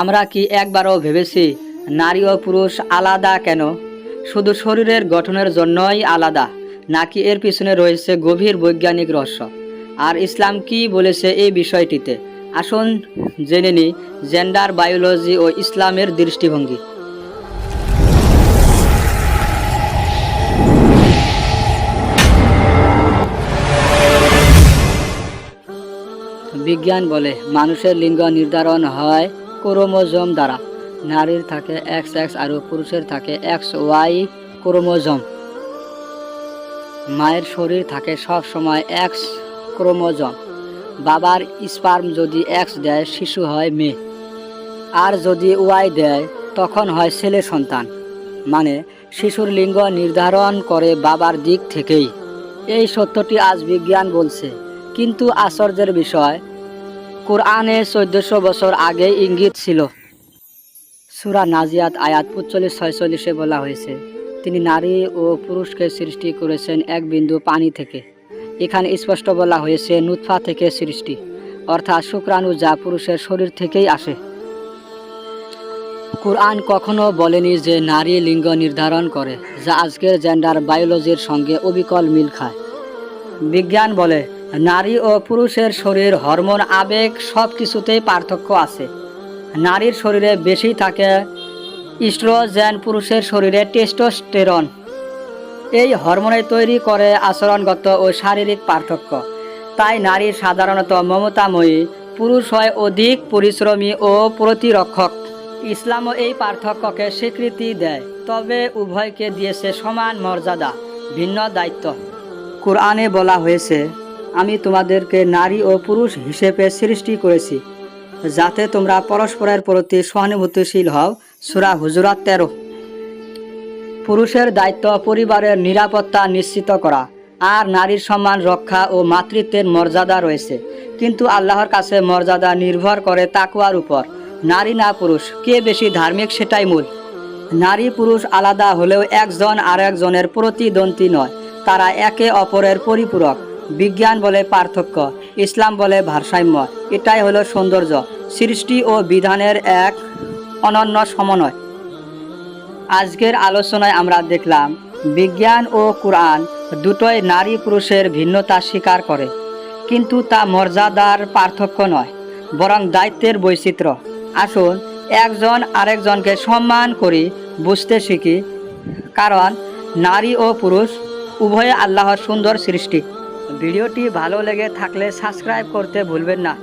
আমরা কি একবারও ভেবেছি নারী ও পুরুষ আলাদা কেন? শুধু শরীরের গঠনের জন্যই আলাদা, নাকি এর পিছনে রয়েছে গভীর বৈজ্ঞানিক রহস্য? আর ইসলাম কি বলেছে এই বিষয়টিতে? আসুন জেনে নিই জেন্ডার বায়োলজি ও ইসলামের দৃষ্টিভঙ্গি। বিজ্ঞান বলে মানুষের লিঙ্গ নির্ধারণ হয় ক্রোমোজোম দ্বারা। নারীর থাকে XX আর পুরুষের থাকে XY ক্রোমোজোম। মায়ের শরীর থাকে সব সময় X ক্রোমোজোম। বাবার স্পার্ম যদি X দেয় শিশু হয় মেয়ে, আর যদি Y দেয় তখন হয় ছেলে সন্তান। মানে শিশুর লিঙ্গ নির্ধারণ করে বাবার দিক থেকেই। এই সত্যটি আজ বিজ্ঞান বলছে, কিন্তু আশ্চর্যের বিষয় কোরআনে 1400 বছর আগে ইঙ্গিত ছিল। সূরা নাজিয়াত আয়াত 45-46 বলা হয়েছে, তিনি নারী ও পুরুষকে সৃষ্টি করেছেন এক বিন্দু পানি থেকে। এখানে স্পষ্ট বলা হয়েছে নুতফা থেকে সৃষ্টি, অর্থাৎ শুক্রাণু যা পুরুষের শরীর থেকেই আসে। কোরআন কখনো বলেনি যে নারী লিঙ্গ নির্ধারণ করে, যা আজকের জেন্ডার বায়োলজির সঙ্গে অবিকল মিল খায়। বিজ্ঞান বলে নারী ও পুরুষের শরীর, হরমোন, আবেগ সব কিছুতেই পার্থক্য আছে। নারীর শরীরে বেশি থাকে ইস্ট্রোজেন, পুরুষের শরীরে টেস্টোস্টেরন। এই হরমোনে তৈরি করে আচরণগত ও শারীরিক পার্থক্য। তাই নারী সাধারণত মমতাময়ী, পুরুষ হয় অধিক পরিশ্রমী ও প্রতিরক্ষক। ইসলামও এই পার্থক্যকে স্বীকৃতি দেয়, তবে উভয়কে দিয়েছে সমান মর্যাদা, ভিন্ন দায়িত্ব। কোরআনে বলা হয়েছে, আমি তোমাদেরকে নারী ও পুরুষ হিসেবে সৃষ্টি করেছি যাতে তোমরা পরস্পরের প্রতি সহানুভূতিশীল হও। সূরা হুজুরাত 13। পুরুষের দায়িত্ব পরিবারের নিরাপত্তা নিশ্চিত করা, আর নারীর সম্মান রক্ষা ও মাতৃত্বের মর্যাদা রয়েছে। কিন্তু আল্লাহর কাছে মর্যাদা নির্ভর করে তাকওয়ার উপর। নারী না পুরুষ, কে বেশি ধার্মিক সেটাই মূল। নারী পুরুষ আলাদা হলেও একজন আরেকজনের প্রতিদ্বন্দ্বী নয়, তারা একে অপরের পরিপূরক। বিজ্ঞান বলে পার্থক্য, ইসলাম বলে ভারসাম্য। এটাই হলো সৌন্দর্য, সৃষ্টি ও বিধানের এক অনন্য সমন্বয়। আজকের আলোচনায় আমরা দেখলাম বিজ্ঞান ও কোরআন দুটোই নারী পুরুষের ভিন্নতা স্বীকার করে, কিন্তু তা মর্যাদার পার্থক্য নয়, বরং দায়িত্বের বৈচিত্র্য। আসুন একজন আরেকজনকে সম্মান করি, বুঝতে শিখি, কারণ নারী ও পুরুষ উভয়ে আল্লাহর সুন্দর সৃষ্টি। ভিডিওটি ভালো লেগে থাকলে সাবস্ক্রাইব করতে ভুলবেন না।